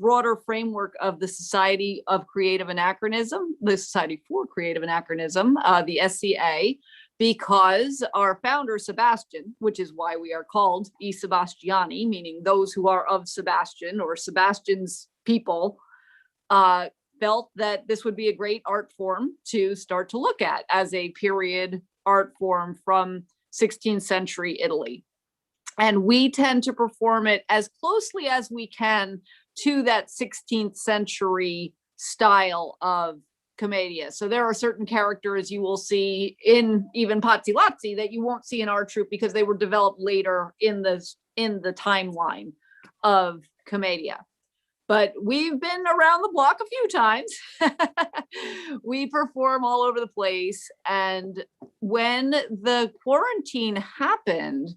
broader framework of the Society of Creative Anachronism, the Society for Creative Anachronism, the SCA, because our founder, Sebastian, which is why we are called I Sebastiani, meaning those who are of Sebastian or Sebastian's people, felt that this would be a great art form to start to look at as a period art form from 16th century Italy. And we tend to perform it as closely as we can to that 16th century style of commedia. So there are certain characters you will see in even Pazzi Lazzi that you won't see in our troupe because they were developed later in the timeline of commedia. But we've been around the block a few times. We perform all over the place. And when the quarantine happened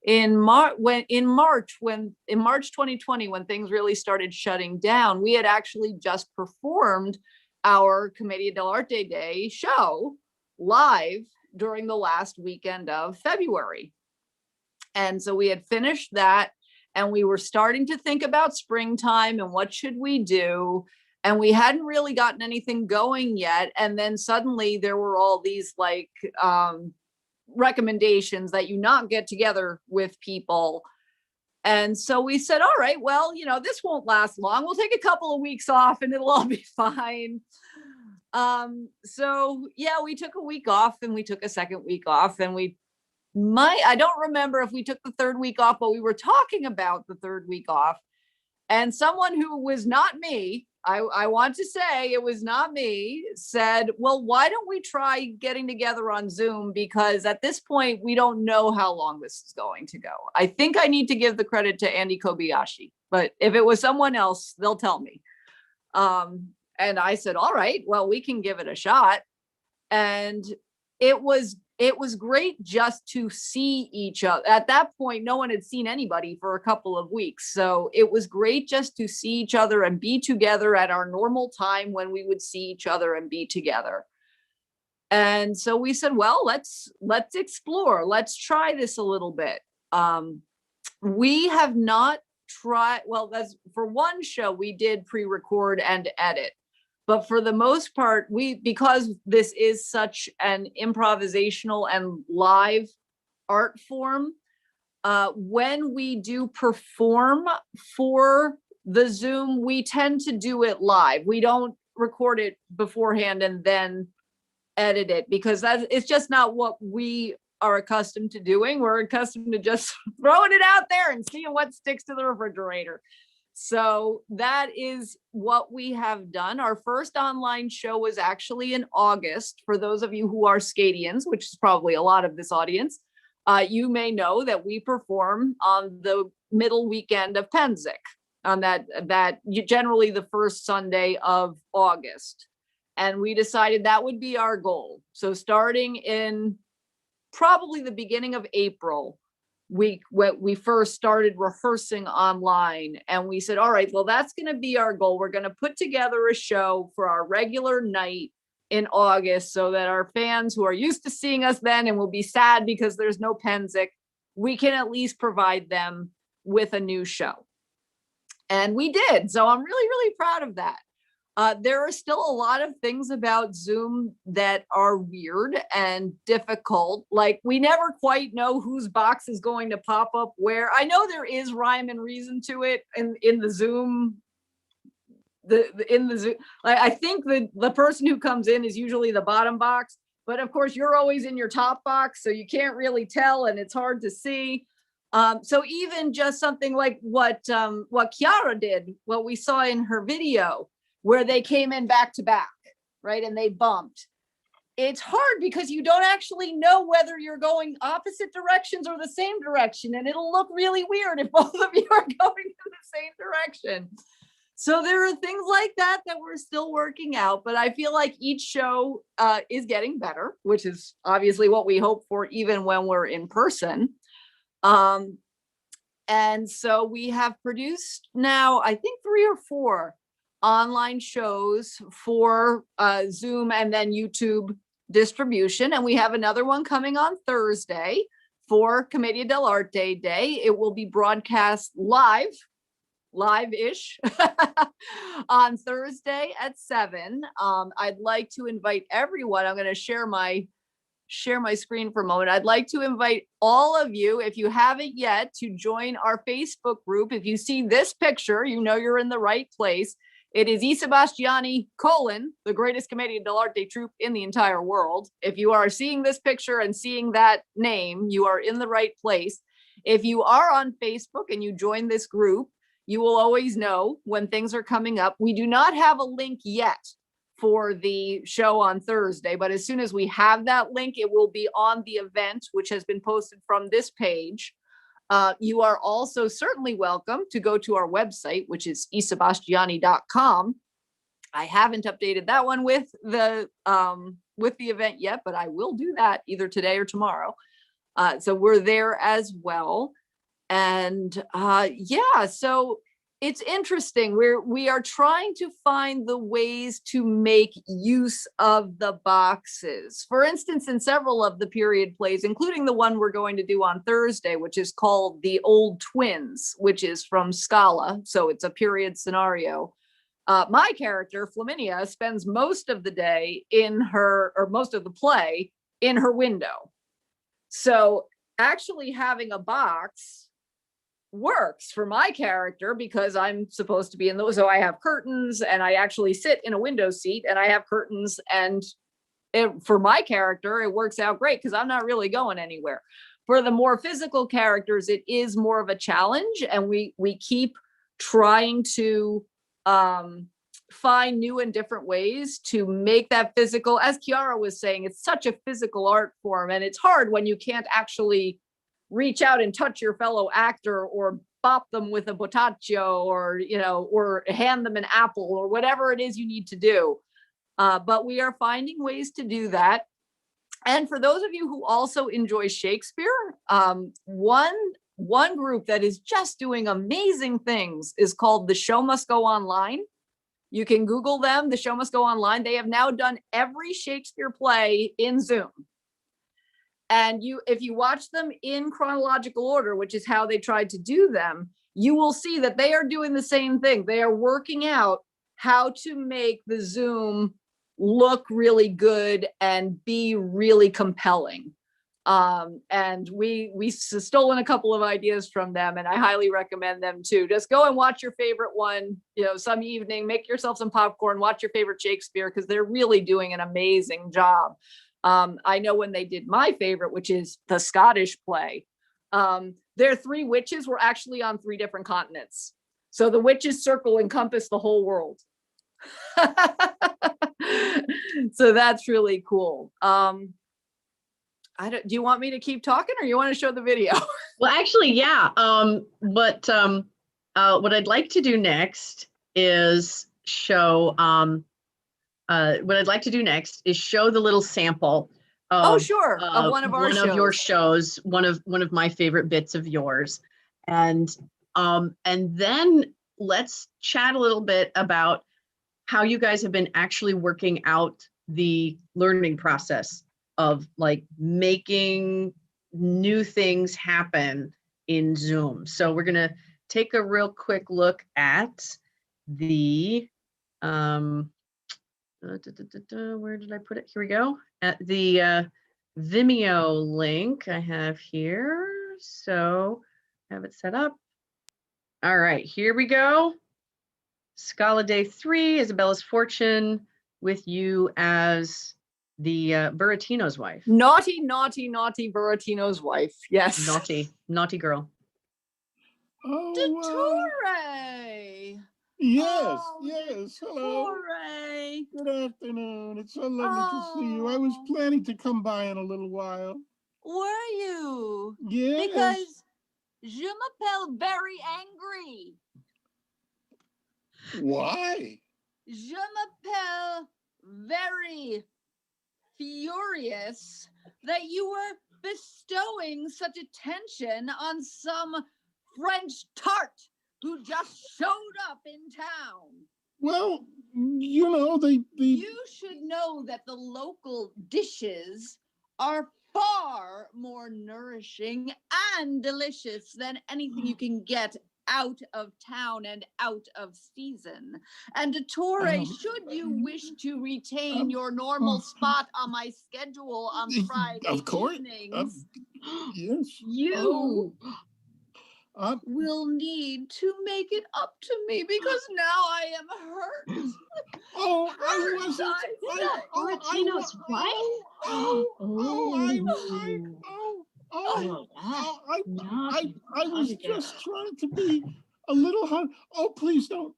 in March 2020, when things really started shutting down, we had actually just performed our Commedia dell'arte Day show live during the last weekend of February. And so we had finished that. And we were starting to think about springtime and what should we do? And we hadn't really gotten anything going yet. And then suddenly there were all these like recommendations that you not get together with people. And so we said, all right, well, this won't last long. We'll take a couple of weeks off and it'll all be fine. So yeah, we took a week off and we took a second week off and I don't remember if we took the third week off, but we were talking about the third week off. And someone who was not me, I want to say it was not me, said, well, why don't we try getting together on Zoom? Because at this point, we don't know how long this is going to go. I think I need to give the credit to Andy Kobayashi, but if it was someone else, they'll tell me. And I said, all right, well, we can give it a shot. And it was great just to see each other. At that point, no one had seen anybody for a couple of weeks. So it was great just to see each other and be together at our normal time when we would see each other and be together. And so we said, well, let's explore. Let's try this a little bit. We have not tried, well, that's for one show, we did pre-record and edit. But for the most part, because this is such an improvisational and live art form, when we do perform for the Zoom, we tend to do it live. We don't record it beforehand and then edit it because it's just not what we are accustomed to doing. We're accustomed to just throwing it out there and seeing what sticks to the refrigerator. So that is what we have done. Our first online show was actually in August. For those of you who are Skadians, which is probably a lot of this audience, you may know that we perform on the middle weekend of Pennsic, on that generally the first Sunday of August. And we decided that would be our goal. So starting in probably the beginning of April, we first started rehearsing online, and we said, all right, well, that's going to be our goal. We're going to put together a show for our regular night in August so that our fans who are used to seeing us then and will be sad because there's no Pennsic, we can at least provide them with a new show. And we did. So I'm really, really proud of that. There are still a lot of things about Zoom that are weird and difficult. Like we never quite know whose box is going to pop up where. I know there is rhyme and reason to it in the Zoom. In the Zoom, I think the person who comes in is usually the bottom box, but of course you're always in your top box, so you can't really tell, and it's hard to see. So even just something like what Chiara did, what we saw in her video, where they came in back to back, right? And they bumped. It's hard because you don't actually know whether you're going opposite directions or the same direction. And it'll look really weird if both of you are going in the same direction. So there are things like that we're still working out, but I feel like each show is getting better, which is obviously what we hope for even when we're in person. And so we have produced now, I think 3 or 4 online shows for Zoom and then YouTube distribution. And we have another one coming on Thursday for Commedia dell'arte Day. It will be broadcast live live-ish on Thursday at 7. I'd like to invite everyone. I'm going to share my screen for a moment. I'd like to invite all of you, if you haven't yet, to join our Facebook group. If you see this picture, you know you're in the right place. It is I Sebastiani, the greatest Commedia dell'arte troupe in the entire world. If you are seeing this picture and seeing that name, you are in the right place. If you are on Facebook and you join this group, you will always know when things are coming up. We do not have a link yet for the show on Thursday, but as soon as we have that link, it will be on the event, which has been posted from this page. You are also certainly welcome to go to our website, which is isebastiani.com. I haven't updated that one with the event yet, but I will do that either today or tomorrow. So we're there as well. And yeah, so it's interesting. We are trying to find the ways to make use of the boxes. For instance, in several of the period plays, including the one we're going to do on Thursday, which is called The Old Twins, which is from Scala. So it's a period scenario. My character, Flaminia, spends most of the day most of the play in her window. So actually having a box works for my character because I'm supposed to be in those. So I have curtains and I actually sit in a window seat and I have curtains, and for my character, it works out great because I'm not really going anywhere. For the more physical characters, it is more of a challenge, and we keep trying to find new and different ways to make that physical. As Chiara was saying, it's such a physical art form, and it's hard when you can't actually reach out and touch your fellow actor or bop them with a botaccio or hand them an apple or whatever it is you need to do. But we are finding ways to do that. And for those of you who also enjoy Shakespeare, one group that is just doing amazing things is called The Show Must Go Online. You can Google them, The Show Must Go Online. They have now done every Shakespeare play in Zoom. And if you watch them in chronological order, which is how they tried to do them, you will see that they are doing the same thing. They are working out how to make the Zoom look really good and be really compelling. And we've stolen a couple of ideas from them, and I highly recommend them too. Just go and watch your favorite one, some evening, make yourself some popcorn, watch your favorite Shakespeare, because they're really doing an amazing job. I know when they did my favorite, which is the Scottish play, their 3 witches were actually on 3 different continents. So the witches' circle encompassed the whole world. So that's really cool. Do you want me to keep talking, or you want to show the video? Well, actually, yeah. What I'd like to do next is show the little sample of, sure, of one of our shows. One of your shows, one of my favorite bits of yours. And then let's chat a little bit about how you guys have been actually working out the learning process of like making new things happen in Zoom. So we're gonna take a real quick look at the where did I put it? Here we go. At the Vimeo link I have here. So I have it set up. All right, here we go. Scala Day 3, Isabella's Fortune, with you as the Buratino's wife. Naughty, naughty, naughty Buratino's wife. Yes. Naughty girl. Oh, Dottore! yes, Oh, yes. Hello. Dottore! Good afternoon. It's so lovely to see you. I was planning to come by in a little while. Were you? Yes. Because je m'appelle very angry. Why? Je m'appelle very furious that you were bestowing such attention on some French tart who just showed up in town. Well, you should know that the local dishes are far more nourishing and delicious than anything you can get out of town and out of season. And Dottore, should you wish to retain your normal spot on my schedule on Friday of course. evenings, Yes. you will need to make it up to me because now I am hurt. Oh, I wasn't. Martino's wife? I was just trying to be a little hard. Oh, please don't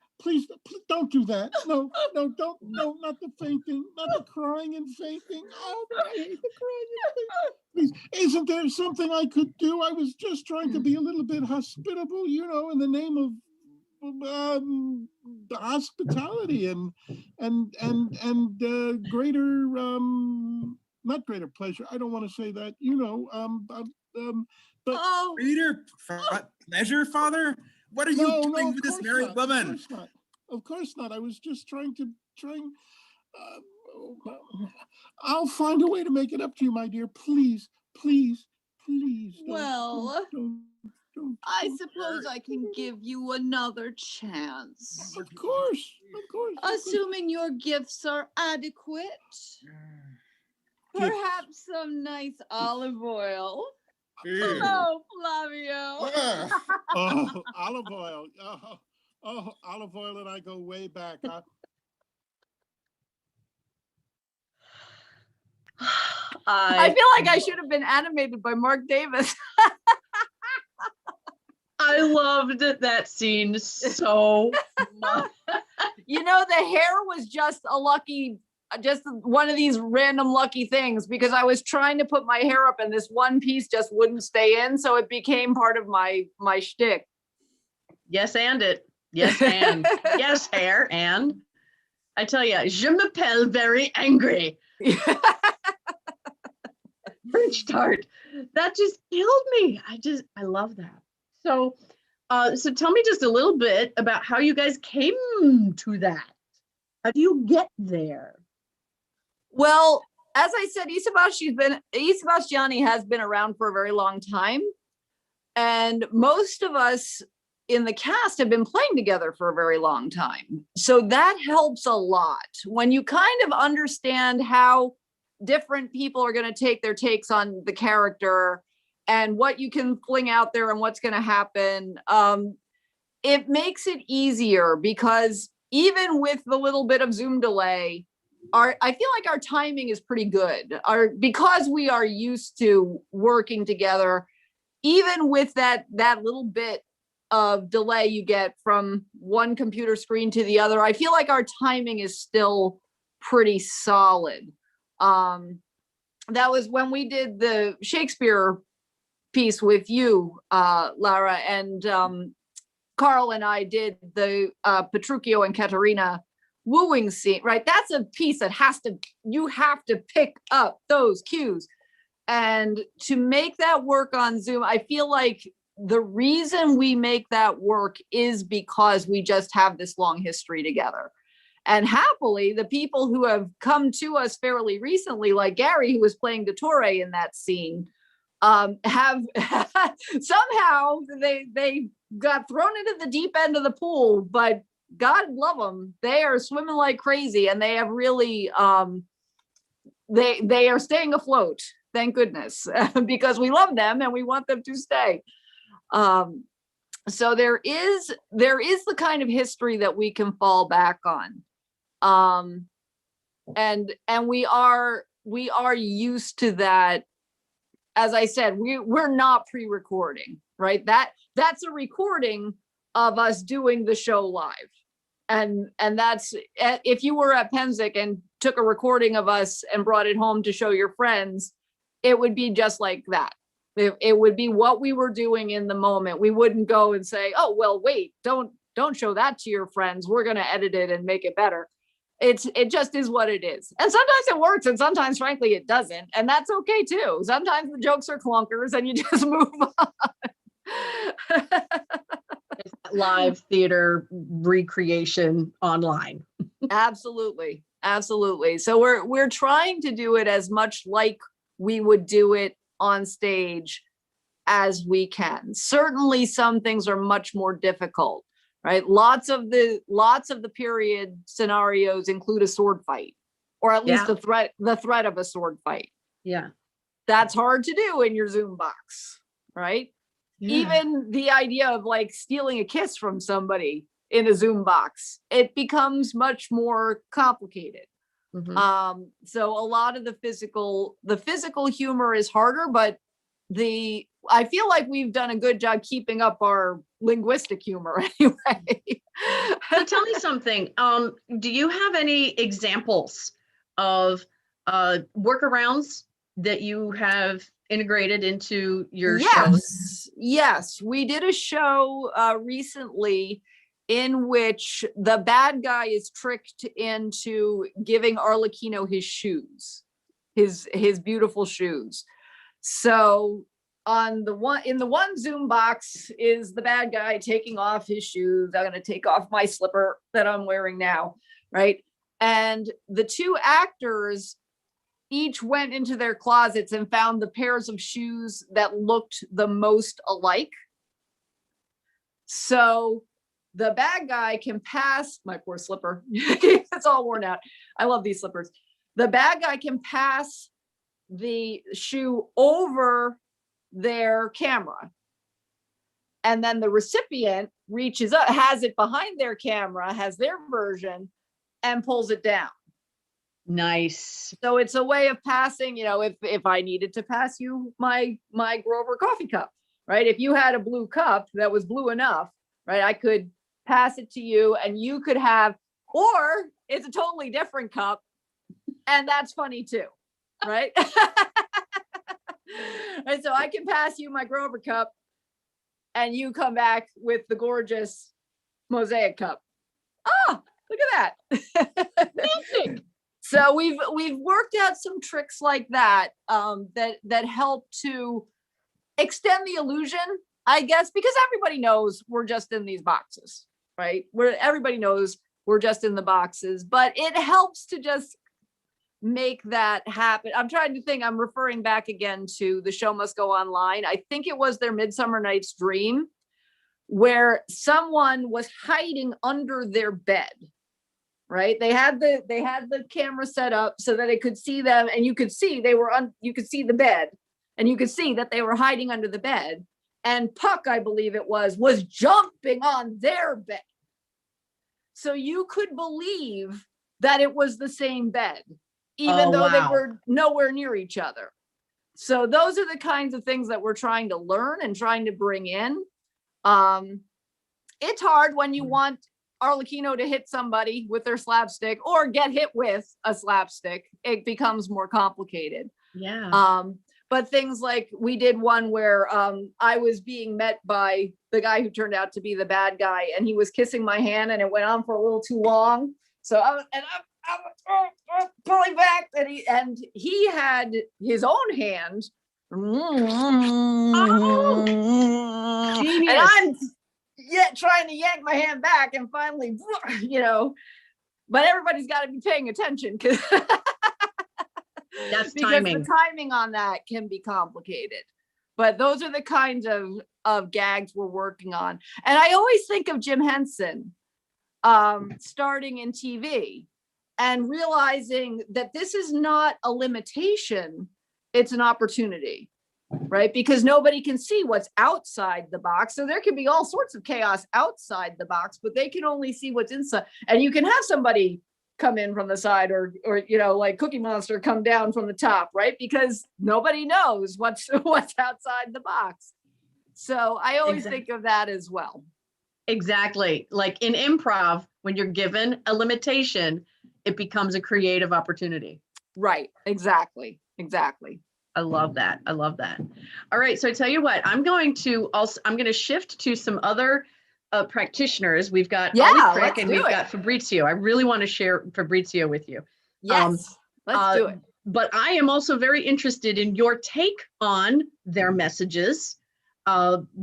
do that. No, not the fainting, not the crying and fainting. Oh, I hate the crying and fainting. Please, isn't there something I could do? I was just trying to be a little bit hospitable, in the name of hospitality and greater not greater pleasure. I don't want to say that, but greater pleasure, Father. What are you doing with this married woman? Of course not. I was just trying. I'll find a way to make it up to you, my dear. Please. Well, I suppose I can give you another chance. Of course. Assuming your gifts are adequate. Perhaps some nice olive oil. Hello, Flavio. Oh, olive oil. Oh, olive oil and I go way back. I feel like I should have been animated by Mark Davis. I loved that scene so much. The hair was just one of these random lucky things because I was trying to put my hair up and this one piece just wouldn't stay in. So it became part of my shtick. Yes, and yes, hair. And I tell you, je m'appelle very angry. French tart. That just killed me. I love that. So tell me just a little bit about how you guys came to that. How do you get there? Well, as I said, I Sebastiani has been around for a very long time. And most of us in the cast have been playing together for a very long time. So that helps a lot. When you kind of understand how different people are going to take their takes on the character and what you can fling out there and what's going to happen, it makes it easier because even with the little bit of Zoom delay, I feel like our timing is pretty good. Because we are used to working together, even with that little bit of delay you get from one computer screen to the other, I feel like our timing is still pretty solid. That was when we did the Shakespeare piece with you, Lara, and Carl and I did the Petruchio and Caterina wooing scene, right? That's a piece that you have to pick up those cues. And to make that work on Zoom, I feel like the reason we make that work is because we just have this long history together. And happily, the people who have come to us fairly recently, like Gary, who was playing Dottore in that scene, have somehow they got thrown into the deep end of the pool, but God love them. They are swimming like crazy and they have really, they are staying afloat. Thank goodness, because we love them and we want them to stay. So there is the kind of history that we can fall back on. And we are used to that. As I said, we're not pre-recording, right? That's a recording of us doing the show live. And that's, if you were at Penzic and took a recording of us and brought it home to show your friends, it would be just like that. It would be what we were doing in the moment. We wouldn't go and say, oh, well, wait, don't show that to your friends. We're going to edit it and make it better. It just is what it is. And sometimes it works and sometimes, frankly, it doesn't. And that's okay, too. Sometimes the jokes are clunkers and you just move on. Live theater recreation online. Absolutely. So we're trying to do it as much like we would do it on stage as we can. Certainly some things are much more difficult, right? Lots of the period scenarios include a sword fight, or at least the threat of a sword fight. Yeah. That's hard to do in your Zoom box, right? Yeah. Even the idea of like stealing a kiss from somebody in a Zoom box, it becomes much more complicated. Mhm. So a lot of the physical humor is harder, but I feel like we've done a good job keeping up our linguistic humor anyway. So tell me something. Do you have any examples of workarounds that you have integrated into your shows? Yes. We did a show recently in which the bad guy is tricked into giving Arlecchino his shoes, his beautiful shoes. So in the one Zoom box is the bad guy taking off his shoes. I'm going to take off my slipper that I'm wearing now, right? And the two actors each went into their closets and found the pairs of shoes that looked the most alike. So the bad guy can pass my poor slipper. It's all worn out. I love these slippers. The bad guy can pass the shoe over their camera. And then the recipient reaches up, has it behind their camera, has their version, and pulls it down. Nice. So it's a way of passing, if I needed to pass you my Grover coffee cup, right? If you had a blue cup that was blue enough, right, I could pass it to you and you could have, or it's a totally different cup. And that's funny too, right? And so I can pass you my Grover cup and you come back with the gorgeous mosaic cup. Oh, look at that. So we've worked out some tricks like that, that help to extend the illusion, I guess, because everybody knows we're just in these boxes, right? Everybody knows we're just in the boxes, but it helps to just make that happen. I'm trying to think, I'm referring back again to The Show Must Go Online. I think it was their Midsummer Night's Dream, where someone was hiding under their bed. Right? They had the camera set up so that it could see them, and you could see you could see the bed, and you could see that they were hiding under the bed. And Puck, I believe it was jumping on their bed. So you could believe that it was the same bed, even though they were nowhere near each other. So those are the kinds of things that we're trying to learn and trying to bring in. It's hard when you want Arlecchino to hit somebody with their slapstick or get hit with a slapstick. It becomes more complicated. Yeah. But things like we did one where I was being met by the guy who turned out to be the bad guy, and he was kissing my hand, and it went on for a little too long. So I'm pulling back, and he had his own hand. Oh, genius. And I'm trying to yank my hand back, and finally, but everybody's got to be paying attention because timing. the timing on that can be complicated. But those are the kinds of gags we're working on. And I always think of Jim Henson starting in TV and realizing that this is not a limitation, it's an opportunity. Right? Because nobody can see what's outside the box. So there can be all sorts of chaos outside the box, but they can only see what's inside. And you can have somebody come in from the side or like Cookie Monster come down from the top, right? Because nobody knows what's outside the box. So I always think of that as well. Exactly. Like in improv, when you're given a limitation, it becomes a creative opportunity. Right. Exactly. I love that. All right. So I tell you what, I'm going to shift to some other practitioners. We've got Ollie Crick and we've got Fabrizio. I really want to share Fabrizio with you. Yes, let's do it. But I am also very interested in your take on their messages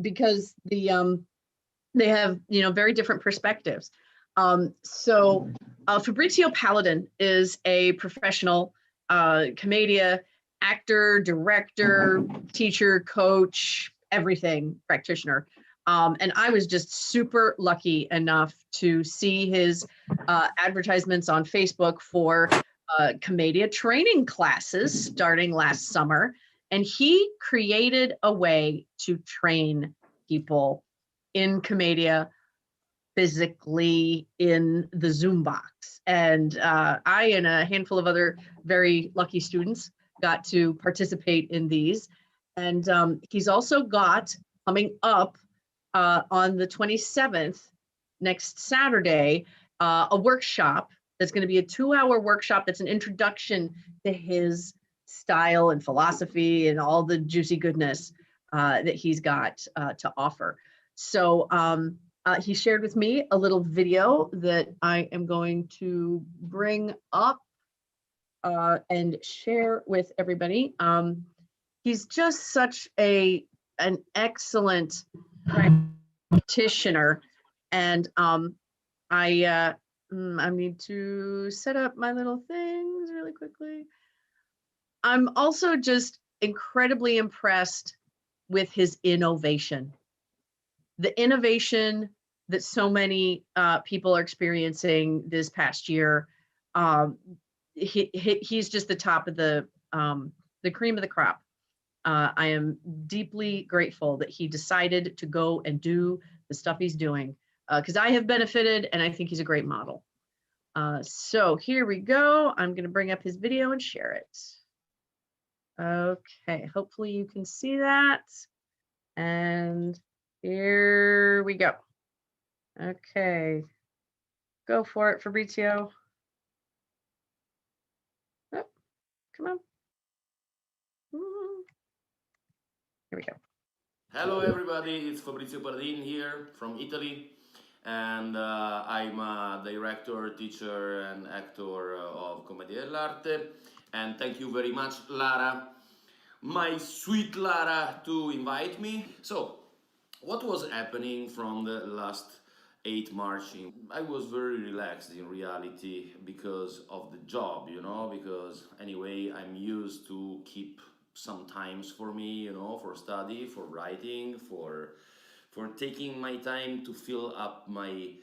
because they have, very different perspectives. So Fabrizio Paladin is a professional commedia actor, director, teacher, coach, everything practitioner. And I was just super lucky enough to see his advertisements on Facebook for Commedia training classes starting last summer. And he created a way to train people in Commedia physically in the Zoom box. And I and a handful of other very lucky students got to participate in these. And he's also got coming up on the 27th, next Saturday, a workshop that's going to be a 2-hour workshop that's an introduction to his style and philosophy and all the juicy goodness that he's got to offer. So he shared with me a little video that I am going to bring up and share with everybody. He's just such an excellent practitioner, and I need to set up my little things really quickly. I'm also just incredibly impressed with his innovation. The innovation that so many people are experiencing this past year. He's just the top of the cream of the crop. I am deeply grateful that he decided to go and do the stuff he's doing, because I have benefited and I think he's a great model. So here we go. I'm going to bring up his video and share it. Okay, hopefully you can see that. And here we go. Okay, go for it, Fabrizio. Oh, come on. Here we go. Hello everybody, it's Fabrizio Pardin here from Italy, and I'm a director, teacher and actor of Commedia dell'Arte, and thank you very much, Lara, my sweet Lara, to invite me. So, what was happening from the last 8 March? I was very relaxed in reality because of the job, because anyway I'm used to keep some times for me, for study, for writing, for taking my time to fill up my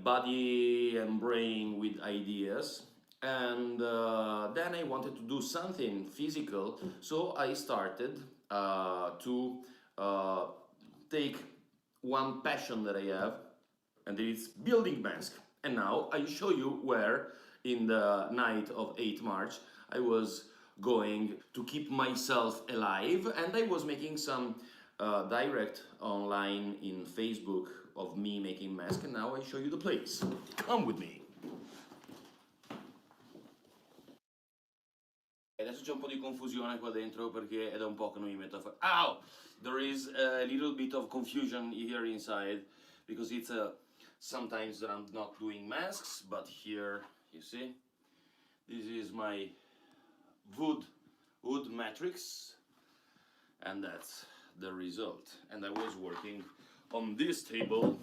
body and brain with ideas. And then I wanted to do something physical, so I started to take one passion that I have, and it's building mask. And now I show you where in the night of 8 March I was going to keep myself alive, and I was making some direct online in Facebook of me making mask, and now I show you the place. Come with me. Adesso c'è un po' di confusione qua dentro perché è da un po' che non mi metto a fare. Ow! There is a little bit of confusion here inside because it's sometimes that I'm not doing masks, but here you see this is my wood matrix, and that's the result. And I was working on this table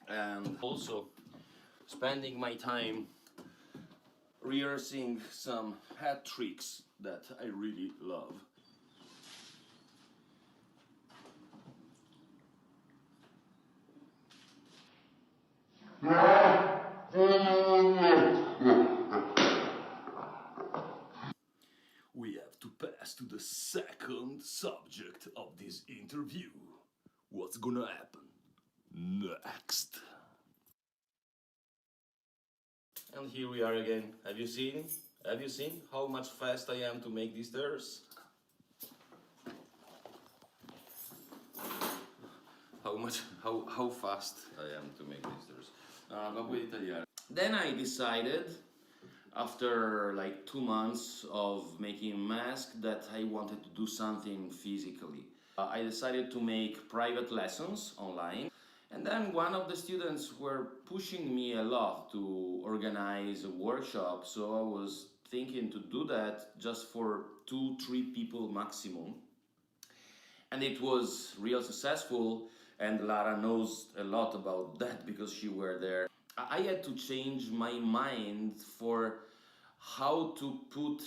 and also spending my time rehearsing some hat tricks that I really love. We have to pass to the second subject of this interview. What's gonna happen next? And here we are again. Have you seen? Have you seen how much fast I am to make these stairs? How fast I am to make these stairs. Then I decided, after like 2 months of making a mask, that I wanted to do something physically. I decided to make private lessons online. And then one of the students were pushing me a lot to organize a workshop, so I was thinking to do that just for 2-3 people maximum. And it was real successful, and Lara knows a lot about that because she were there. I had to change my mind for how to put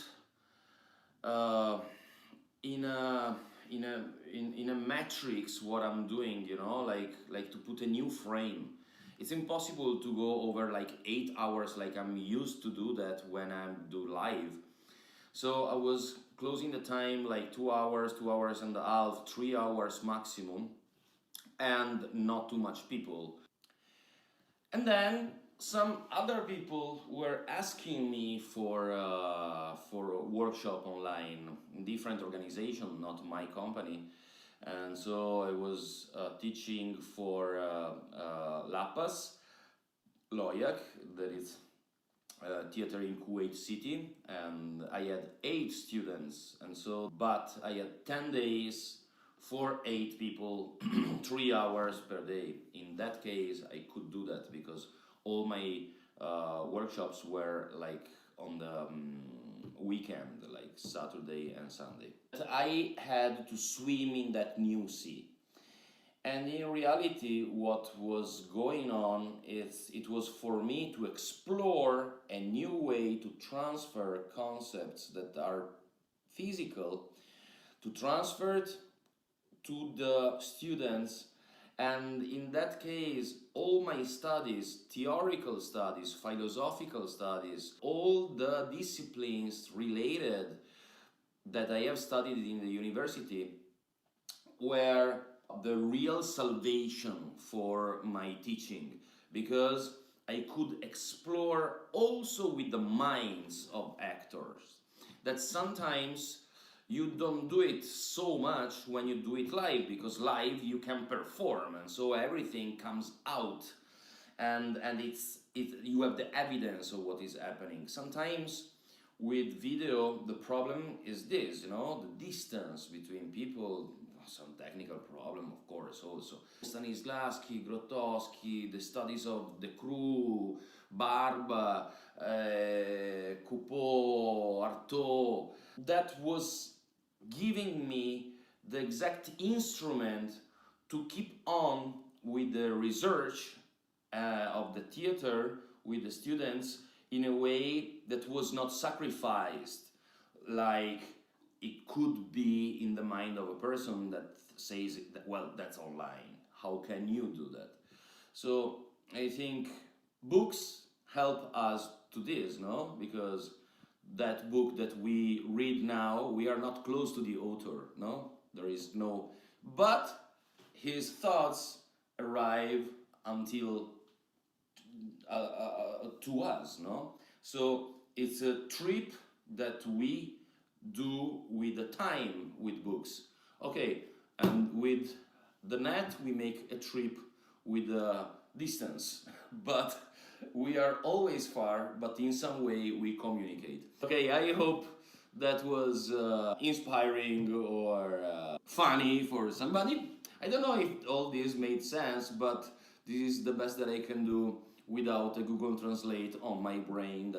in in a matrix what I'm doing, you know, like to put a new frame. It's impossible to go over like 8 hours like I'm used to do that when I do live. So I was closing the time like 2 hours, 2 hours and a half, 3 hours maximum, and not too much people. And then some other people were asking me for a workshop online, different organization, not my company. And so I was teaching for Lapas, Loyak, that is theater in Kuwait City, and I had 8 students, and so, but I had 10 days for 8 people, 3 hours per day. In that case, I could do that because all my workshops were like on the weekend, like Saturday and Sunday. I had to swim in that new sea. And in reality, what was going on is it was for me to explore a new way to transfer concepts that are physical, to transfer it to the students. And in that case, all my studies, theoretical studies, philosophical studies, all the disciplines related that I have studied in the university were the real salvation for my teaching, because I could explore also with the minds of actors that sometimes you don't do it so much when you do it live, because live you can perform and so everything comes out, and you have the evidence of what is happening. Sometimes with video the problem is this, you know, the distance between people, some technical problem of course also. Stanislavski, Grotowski, the studies of the crew, Barba, Coupeau, Artaud, that was giving me the exact instrument to keep on with the research of the theater with the students in a way that was not sacrificed, like it could be in the mind of a person that says, well, that's online. How can you do that? So I think books help us to this, no? Because that book that we read now, we are not close to the author, no? There is no, but his thoughts arrive until to us, no? So it's a trip that we do with the time with books. Okay, and with the net we make a trip with the distance, but we are always far, but in some way we communicate. Okay, I hope that was inspiring or funny for somebody. I don't know if all this made sense, but this is the best that I can do without a Google Translate on my brain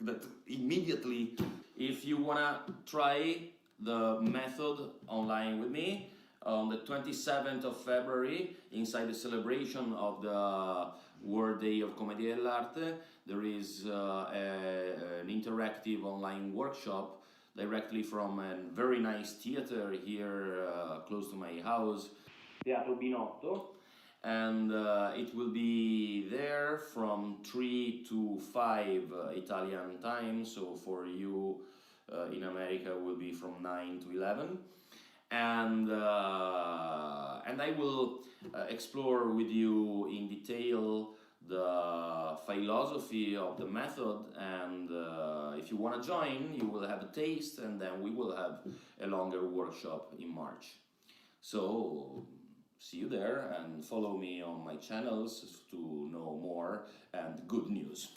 that immediately. If you wanna try the method online with me, on the 27th of February, inside the celebration of the World Day of Commedia dell'Arte, there is an interactive online workshop directly from a very nice theater here close to my house, Teatro Binotto, and it will be there from 3 to 5 Italian time, so for you in America will be from 9 to 11. And I will explore with you in detail the philosophy of the method, and if you want to join, you will have a taste, and then we will have a longer workshop in March. So see you there, and follow me on my channels to know more and good news.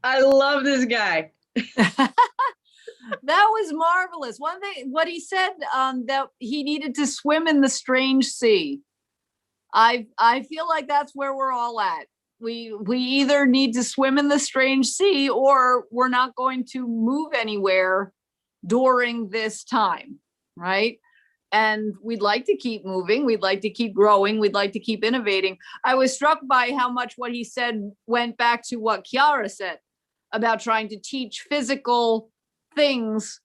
I love this guy. That was marvelous. One thing, what he said, that he needed to swim in the strange sea. I feel like that's where we're all at. we either need to swim in the strange sea, or we're not going to move anywhere during this time, right? And we'd like to keep moving, we'd like to keep growing, we'd like to keep innovating. I was struck by how much what he said went back to what Chiara said about trying to teach physical things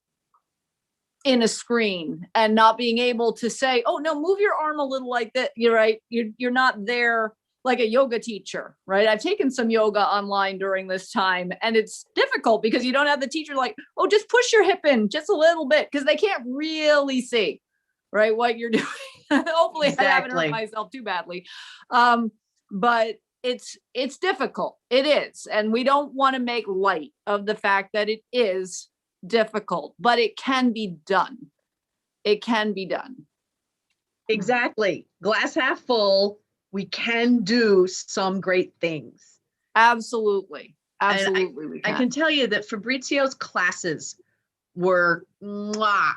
in a screen and not being able to say, oh no, move your arm a little like that. You're right. You're not there like a yoga teacher, right? I've taken some yoga online during this time, and it's difficult because you don't have the teacher like, oh, just push your hip in just a little bit, because they can't really see, right, what you're doing. Hopefully I haven't hurt myself too badly. But it's difficult. It is. And we don't want to make light of the fact that it is difficult, but it can be done. It can be done. Exactly. Glass half full. We can do some great things. Absolutely. Absolutely. We can. I can tell you that Fabrizio's classes were mwah.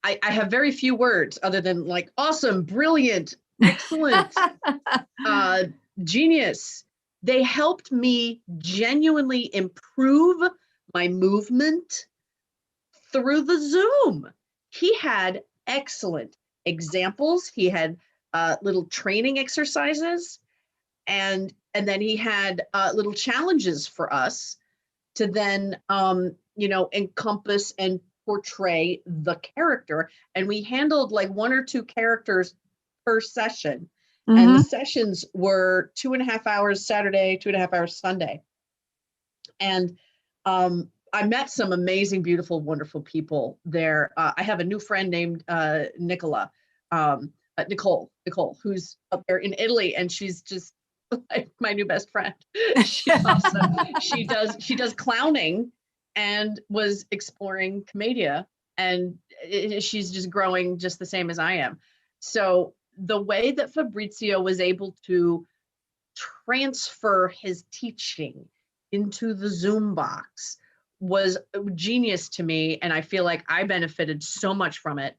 I have very few words other than like awesome, brilliant, excellent, genius. They helped me genuinely improve my movement through the Zoom. He had excellent examples. He had little training exercises, and then he had little challenges for us to then encompass and portray the character. And we handled like 1 or 2 characters per session. Mm-hmm. And the sessions were 2.5 hours Saturday, 2.5 hours Sunday. And I met some amazing, beautiful, wonderful people there. I have a new friend named Nicole, who's up there in Italy, and she's just like my new best friend. She's awesome. She does clowning and was exploring Commedia, and she's just growing just the same as I am. So the way that Fabrizio was able to transfer his teaching into the Zoom box was genius to me, and I feel like I benefited so much from it.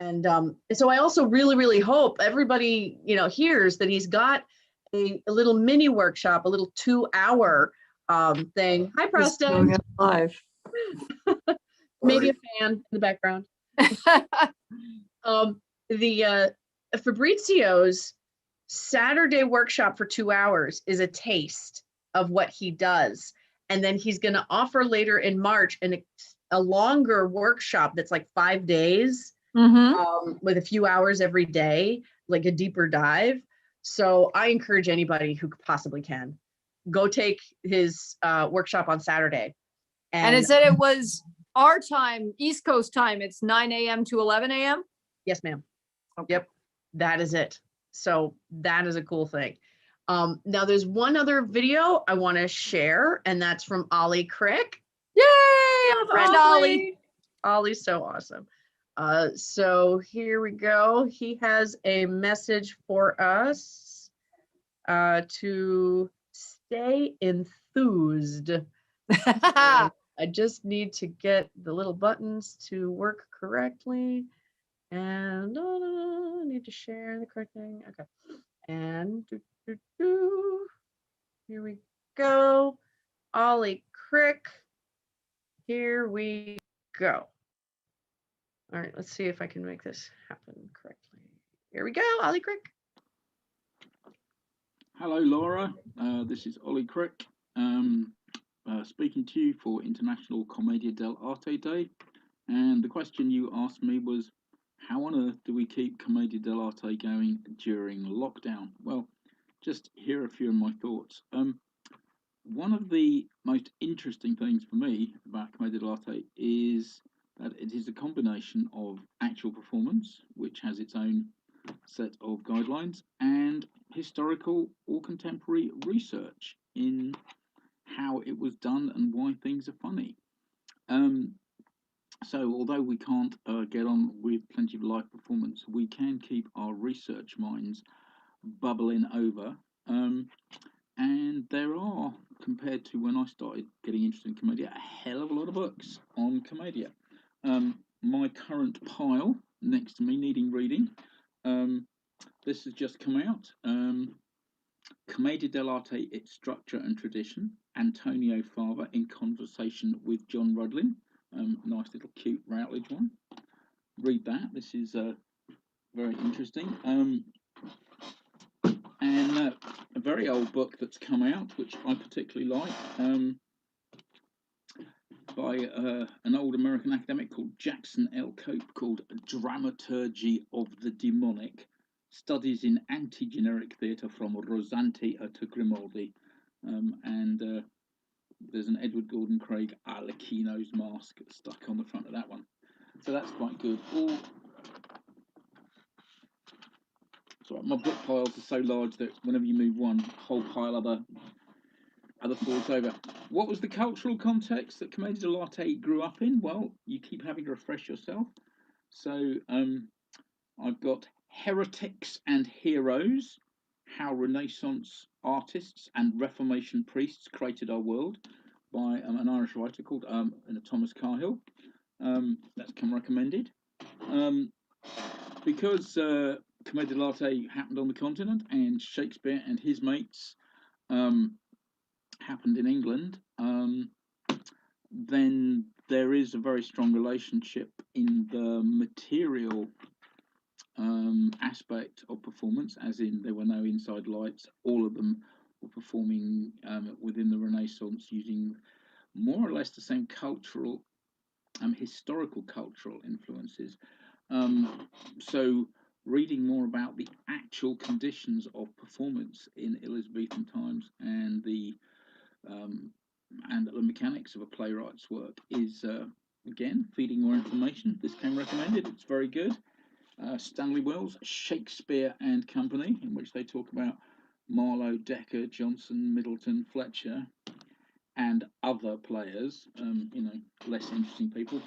And so I also really, really hope everybody, hears that he's got a little mini workshop, a little 2-hour thing. Hi, Preston. Live. Maybe a fan in the background. The Fabrizio's Saturday workshop for 2 hours is a taste of what he does. And then he's going to offer later in March a longer workshop that's like 5 days, with a few hours every day, like a deeper dive. So I encourage anybody who possibly can go take his workshop on Saturday. And it said it was our time, East Coast time. It's 9 a.m. to 11 a.m. Yes, ma'am. Okay. Yep, that is it. So that is a cool thing. Now there's one other video I want to share, and that's from Ollie Crick. Yay, our friend Ollie. Ollie's so awesome. So here we go. He has a message for us to stay enthused. I just need to get the little buttons to work correctly. And I need to share the correct thing. Okay. And here we go. Ollie Crick. Here we go. All right, let's see if I can make this happen correctly. Here we go, Ollie Crick. Hello, Laura. This is Ollie Crick, speaking to you for International Commedia dell'Arte Day. And the question you asked me was, how on earth do we keep Commedia dell'Arte going during lockdown? Well, just here are a few of my thoughts. One of the most interesting things for me about Commedia dell'Arte is that it is a combination of actual performance, which has its own set of guidelines, and historical or contemporary research in how it was done and why things are funny. So although we can't get on with plenty of live performance, we can keep our research minds bubbling over. And there are, compared to when I started getting interested in Commedia, a hell of a lot of books on Commedia. My current pile next to me needing reading, this has just come out. Commedia dell'arte, its structure and tradition. Antonio Fava in conversation with John Rudlin. Nice little cute Routledge one. Read that. This is very interesting. And a very old book that's come out, which I particularly like, by an old American academic called Jackson L. Cope, called Dramaturgy of the Demonic, Studies in Anti-Generic Theatre from Rosanti to Grimaldi. And there's an Edward Gordon Craig Arlecchino's mask stuck on the front of that one. So that's quite good. Sorry, my book piles are so large that whenever you move one, a whole pile other falls over. What was the cultural context that Commedia dell'arte grew up in? Well, you keep having to refresh yourself. So I've got Heretics and Heroes, How Renaissance Artists and Reformation Priests Created Our World, by an Irish writer called Thomas Cahill. That's come recommended. Because Commedia dell'arte happened on the continent and Shakespeare and his mates happened in England, then there is a very strong relationship in the material aspect of performance, as in there were no inside lights. All of them were performing within the Renaissance using more or less the same cultural, historical cultural influences. So reading more about the actual conditions of performance in Elizabethan times and the mechanics of a playwright's work is, again, feeding more information. This came recommended. It's very good. Stanley Wells, Shakespeare and Company, in which they talk about Marlowe, Dekker, Johnson, Middleton, Fletcher, and other players, less interesting people.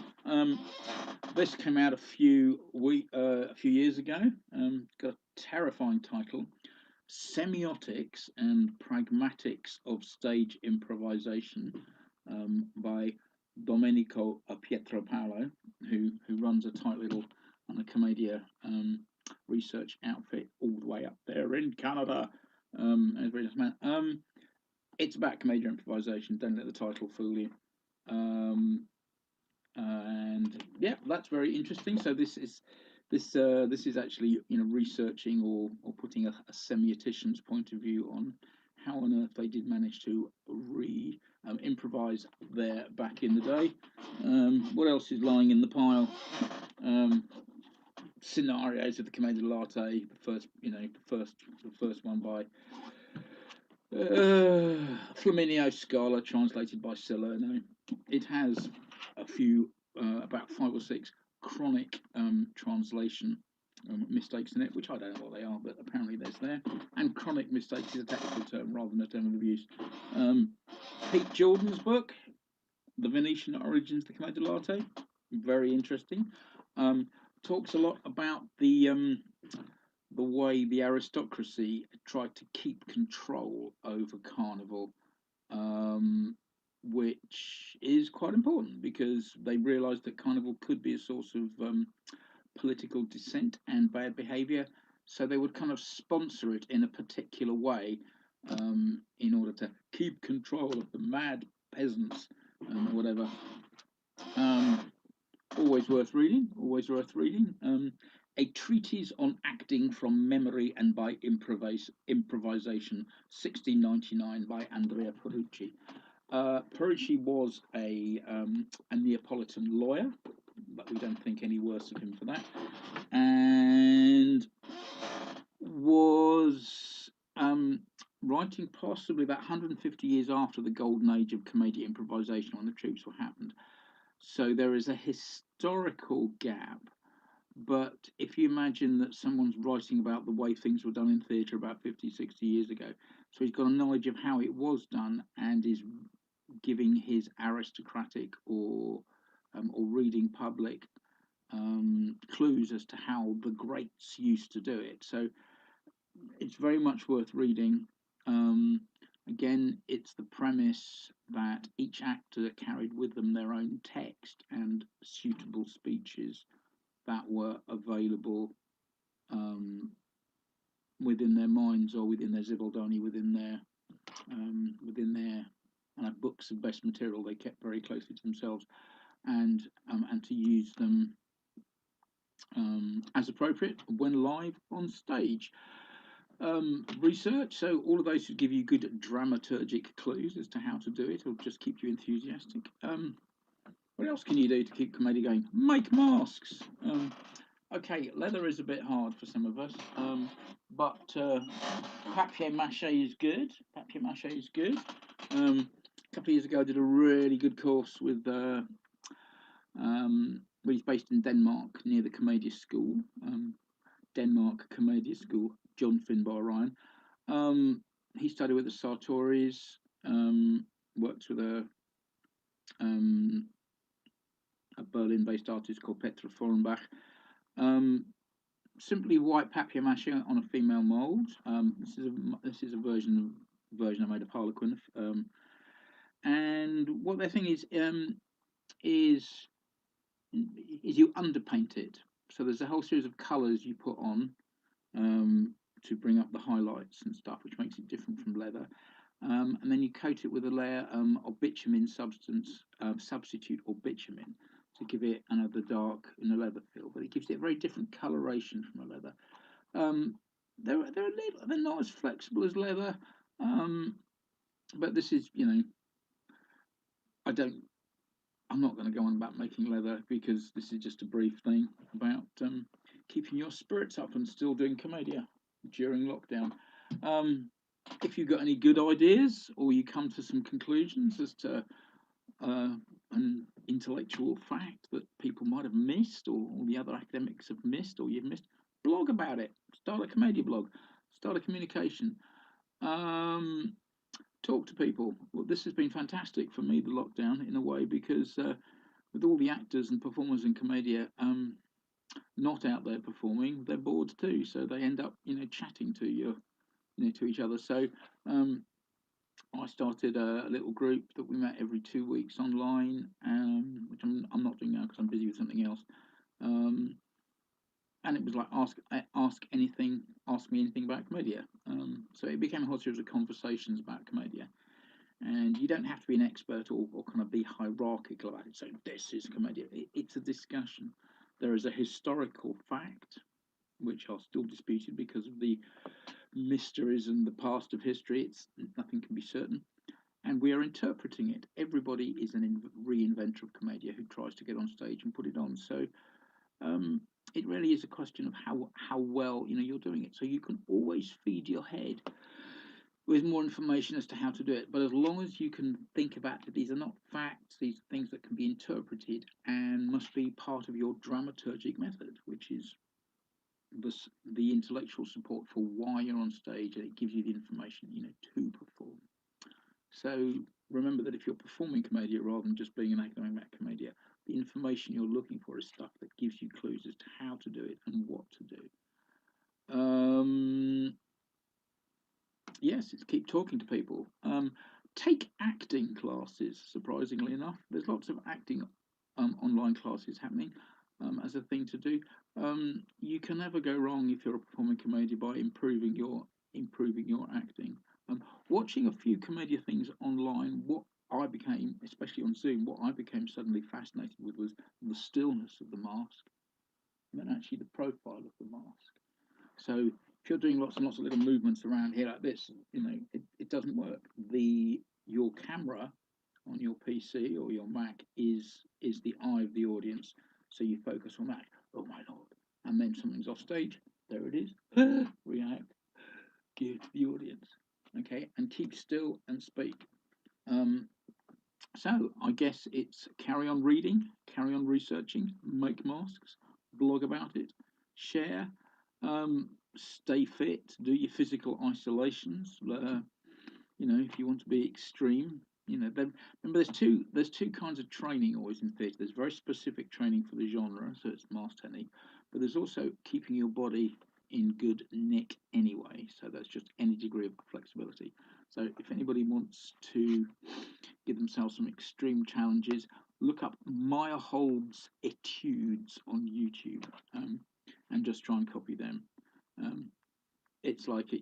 This came out a few years ago. Got a terrifying title: Semiotics and Pragmatics of Stage Improvisation, by Domenico Pietropalo, who runs a tight little Commedia research outfit all the way up there in Canada. It's about Commedia improvisation. Don't let the title fool you. And yeah, that's very interesting. So this is actually researching or putting a semiotician's point of view on how on earth they did manage to improvise there back in the day. What else is lying in the pile? Scenarios of the Commedia dell'arte. The first one by Flaminio Scala, translated by Salerno. It has a few, about 5 or 6 chronic translation mistakes in it, which I don't know what they are, but apparently there's there. And chronic mistakes is a technical term rather than a term of abuse. Pete Jordan's book, The Venetian Origins of the Commedia dell'arte, very interesting. Talks a lot about the way the aristocracy tried to keep control over Carnival, which is quite important because they realised that Carnival could be a source of political dissent and bad behaviour, so they would kind of sponsor it in a particular way in order to keep control of the mad peasants or whatever. Always worth reading. A Treatise on Acting from Memory and by Improvisation, 1699, by Andrea Perucci. Perucci was a Neapolitan lawyer, but we don't think any worse of him for that, and was writing possibly about 150 years after the golden age of Commedia improvisation, when the troops were happened. So there is a historical gap. But if you imagine that someone's writing about the way things were done in theatre about 50, 60 years ago, so he's got a knowledge of how it was done and is giving his aristocratic or reading public clues as to how the greats used to do it. So it's very much worth reading. Again, it's the premise that each actor carried with them their own text and suitable speeches that were available within their minds or within their Zibaldani, within their books of best material they kept very closely to themselves, and to use them as appropriate when live on stage. Research, so all of those should give you good dramaturgic clues as to how to do it, or just keep you enthusiastic. What else can you do to keep comedy going? Make masks. Okay, leather is a bit hard for some of us, but papier mâché is good. Papier mâché is good. A couple of years ago, I did a really good course with he's based in Denmark near the Commedia School. Denmark Commedia School, John Finbar Ryan. He studied with the Sartoris, works with a Berlin-based artist called Petra Forenbach. Simply white papier mâché on a female mold. This is a version I made of Harlequin. And what their thing is you underpaint it. So there's a whole series of colours you put on to bring up the highlights and stuff, which makes it different from leather. And then you coat it with a layer of bitumen substitute or bitumen to give it another dark in a leather feel, but it gives it a very different coloration from a leather. They're not as flexible as leather, but this is, I'm not going to go on about making leather because this is just a brief thing about keeping your spirits up and still doing commedia during lockdown. If you've got any good ideas or you come to some conclusions as to an intellectual fact that people might have missed or the other academics have missed or you've missed, blog about it. Start a commedia blog. Start a communication. Talk to people. Well, this has been fantastic for me, the lockdown, in a way, because with all the actors and performers in commedia not out there performing, they're bored too, so they end up, chatting to you, to each other. So I started a little group that we met every 2 weeks online, which I'm not doing now because I'm busy with something else. And it was like ask me anything about commedia. So it became a whole series of conversations about commedia. And you don't have to be an expert or kind of be hierarchical about it. So this is commedia. It's a discussion. There is a historical fact, which are still disputed because of the mysteries and the past of history. Nothing can be certain. And we are interpreting it. Everybody is a reinventor of commedia who tries to get on stage and put it on. So it really is a question of how well you're doing it. So you can always feed your head with more information as to how to do it. But as long as you can think about it, these are not facts, these are things that can be interpreted and must be part of your dramaturgic method, which is the intellectual support for why you're on stage, and it gives you the information, to perform. So remember that if you're performing commedia rather than just being an academic about commedia, the information you're looking for is stuff that gives you clues as to how to do it and what to do. Yes, it's keep talking to people. Take acting classes, surprisingly enough. There's lots of acting online classes happening as a thing to do. You can never go wrong if you're a performing commedia by improving your acting. Watching a few commedia things online, what I became, especially on Zoom, what I became suddenly fascinated with was the stillness of the mask, and then actually the profile of the mask. So if you're doing lots and lots of little movements around here like this, it doesn't work. Your camera on your PC or your Mac is the eye of the audience, so you focus on that. Oh my lord! And then something's off stage. There it is. React. Give to the audience. Okay, and keep still and speak. So I guess it's carry on reading, carry on researching, make masks, blog about it, share, stay fit, do your physical isolations. If you want to be extreme, remember there's two kinds of training always in theatre. There's very specific training for the genre, so it's mask technique, but there's also keeping your body in good nick anyway, so that's just any degree of flexibility. So if anybody wants to give themselves some extreme challenges, look up Meyerhold's etudes on YouTube and just try and copy them. it's like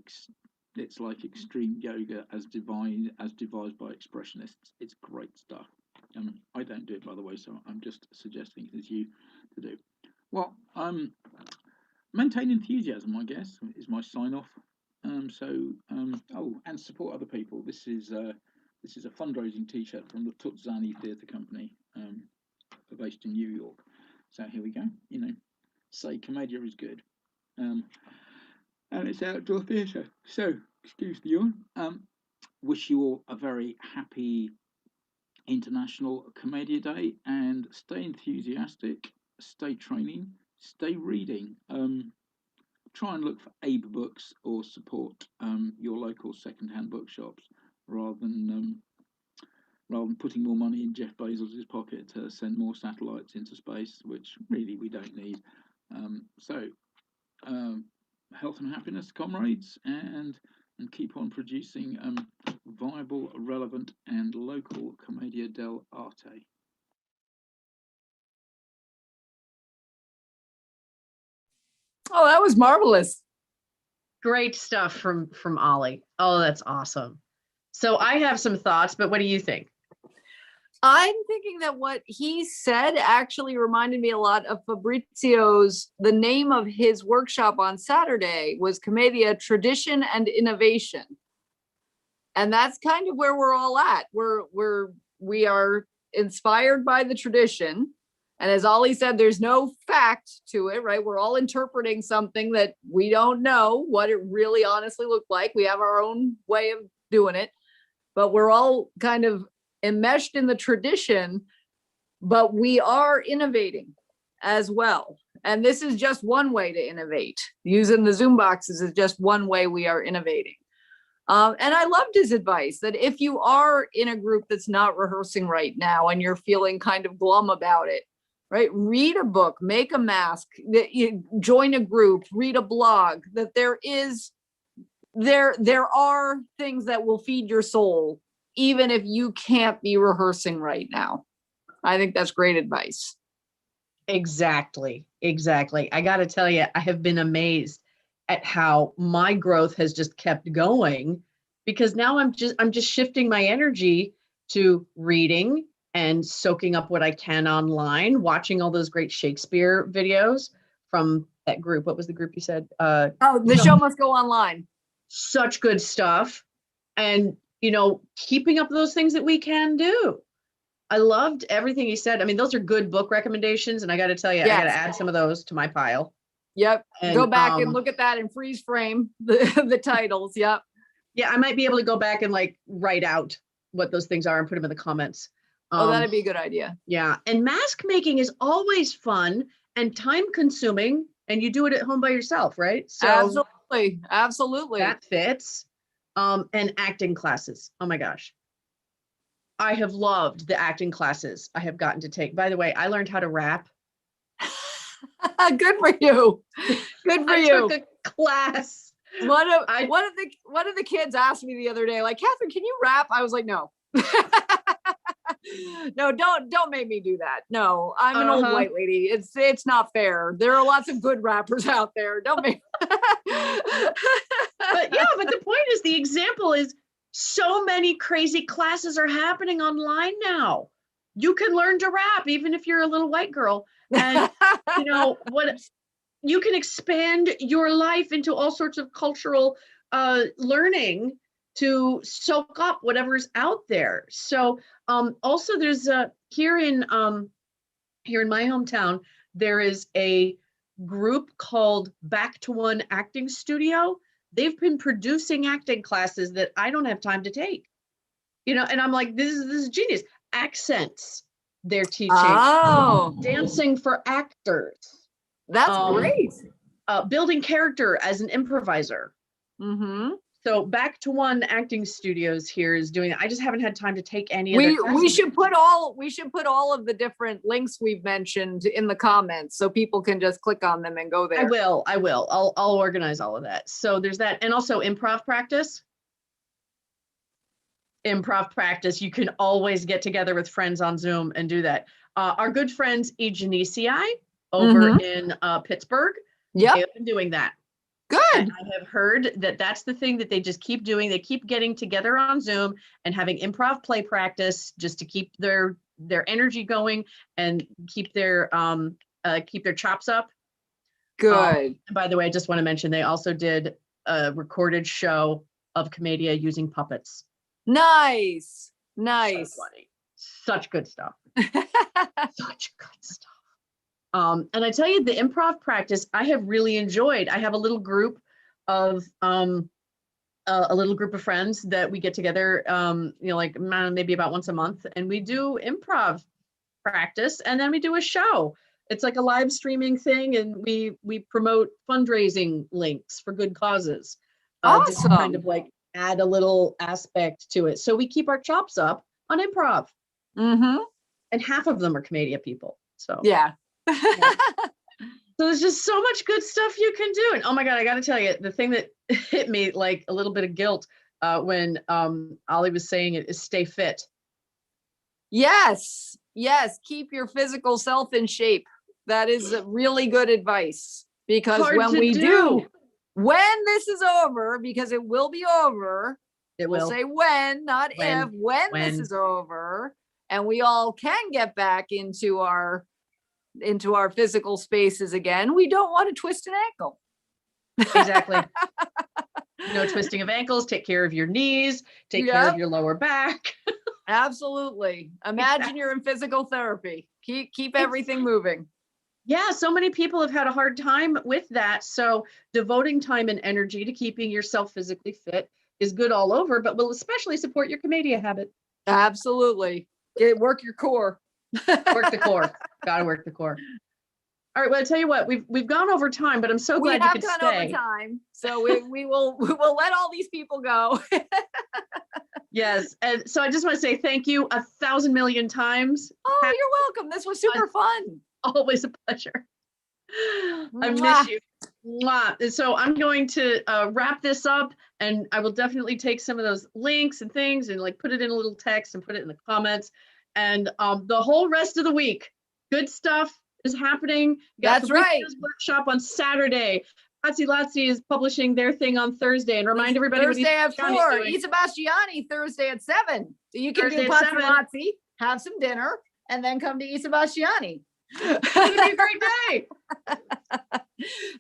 extreme yoga as devised by expressionists. It's great stuff. I don't do it, by the way, so I'm just suggesting it's you to do. Well, maintain enthusiasm, I guess, is my sign off. Oh, and support other people. This is a fundraising T-shirt from the Tutzani Theatre Company, based in New York. So here we go. You know, say Commedia is good, and it's outdoor theatre. So excuse the yawn. Wish you all a very happy International Commedia Day, and stay enthusiastic, stay training, stay reading. Try and look for ABE books or support your local second-hand bookshops rather than putting more money in Jeff Bezos' pocket to send more satellites into space, which really we don't need. Health and happiness, comrades, and keep on producing viable, relevant, and local Commedia dell'arte. Oh, that was marvelous. Great stuff from Ollie. Oh, that's awesome. So I have some thoughts, but what do you think? I'm thinking that what he said actually reminded me a lot of Fabrizio's. The name of his workshop on Saturday was Commedia Tradition and Innovation. And that's kind of where we're all at. We are inspired by the tradition. And as Ollie said, there's no fact to it, right? We're all interpreting something that we don't know what it really honestly looked like. We have our own way of doing it, but we're all kind of enmeshed in the tradition, but we are innovating as well. And this is just one way to innovate. Using the Zoom boxes is just one way we are innovating. And I loved his advice that if you are in a group that's not rehearsing right now and you're feeling kind of glum about it, right? Read a book, make a mask, that you join a group, read a blog, that there are things that will feed your soul, even if you can't be rehearsing right now. I think that's great advice. Exactly. I got to tell you, I have been amazed at how my growth has just kept going, because now I'm just shifting my energy to reading and soaking up what I can online, watching all those great Shakespeare videos from that group. What was the group you said? The show must go online. Such good stuff. And, keeping up those things that we can do. I loved everything he said. I mean, those are good book recommendations. And I got to tell you, Yes. I got to add some of those to my pile. Yep. And, go back and look at that and freeze frame the titles. Yep. Yeah, I might be able to go back and write out what those things are and put them in the comments. That'd be a good idea. Yeah. And mask making is always fun and time consuming, and you do it at home by yourself, right? So Absolutely. that fits. And acting classes. Oh my gosh. I have loved the acting classes I have gotten to take. By the way, I learned how to rap. Good for you. Good for you. I took a class. One of the kids asked me the other day, like, Catherine, can you rap? I was like, no. No, don't make me do that. No, I'm an old white lady. It's not fair. There are lots of good rappers out there. Don't make. But the point is, the example is, so many crazy classes are happening online now. You can learn to rap even if you're a little white girl, and what you can expand your life into all sorts of cultural learning to soak up whatever's out there. So also there's here in my hometown, there is a group called Back to One Acting Studio. They've been producing acting classes that I don't have time to take, and I'm like, this is genius. Accents they're teaching. Oh, Dancing for actors. That's great. Building character as an improviser. Mm-hmm. So Back to One Acting Studios here is doing it. I just haven't had time to take any of their We classes. should put all of the different links we've mentioned in the comments so people can just click on them and go there. I will. I'll organize all of that. So there's that. And also improv practice. You can always get together with friends on Zoom and do that. Our good friends Egenisii over in Pittsburgh. Yep. They've been doing that. Good. And I have heard that that's the thing that they just keep doing. They keep getting together on Zoom and having improv play practice just to keep their energy going and keep their chops up. Good. And by the way, I just want to mention they also did a recorded show of Commedia using puppets. Nice. So Nice. funny. Such good stuff. Such good stuff. And I tell you, the improv practice I have really enjoyed. I have a little group of friends that we get together, like maybe about once a month, and we do improv practice, and then we do a show. It's like a live streaming thing, and we promote fundraising links for good causes. Just to kind of like add a little aspect to it. So we keep our chops up on improv. Mm-hmm. And half of them are Commedia people. So yeah. So there's just so much good stuff you can do. And oh my God, I got to tell you, the thing that hit me like a little bit of guilt when Ollie was saying it is stay fit. Yes. Yes. Keep your physical self in shape. That is really good advice, because Hard when to we do. When this is over, because it will be over, we'll will say when, not if, when this when. is over, and we all can get back into our physical spaces again, we don't want to twist an ankle. Exactly. No twisting of ankles. Take care of your knees. Take care of your lower back. Absolutely. Imagine you're in physical therapy. Keep everything moving. Yeah, so many people have had a hard time with that. So devoting time and energy to keeping yourself physically fit is good all over, but will especially support your Commedia habit. Absolutely. Work your core. Work the core. Gotta work the core. All right. Well, I tell you what, we've gone over time, but I'm so glad you could stay. We have gone over time, so we will let all these people go. Yes, and so I just want to say thank you 1,000 million times. Oh, you're welcome. This was super fun. Always a pleasure. I miss you. Mwah. And so I'm going to wrap this up, and I will definitely take some of those links and things and like put it in a little text and put it in the comments. And the whole rest of the week, good stuff is happening. That's right. Workshop on Saturday. Lazzi Lazzi is publishing their thing on Thursday, and remind everybody Thursday at 4. Isa Bastiani Thursday at 7. So you can do Pazzi Lazzi, have some dinner, and then come to Isa Bastiani. It's gonna be a great day.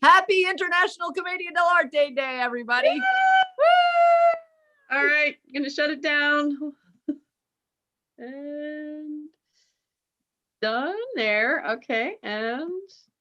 Happy International Commedia dell'Arte Day, everybody. All right, I'm gonna shut it down. And done there. Okay, and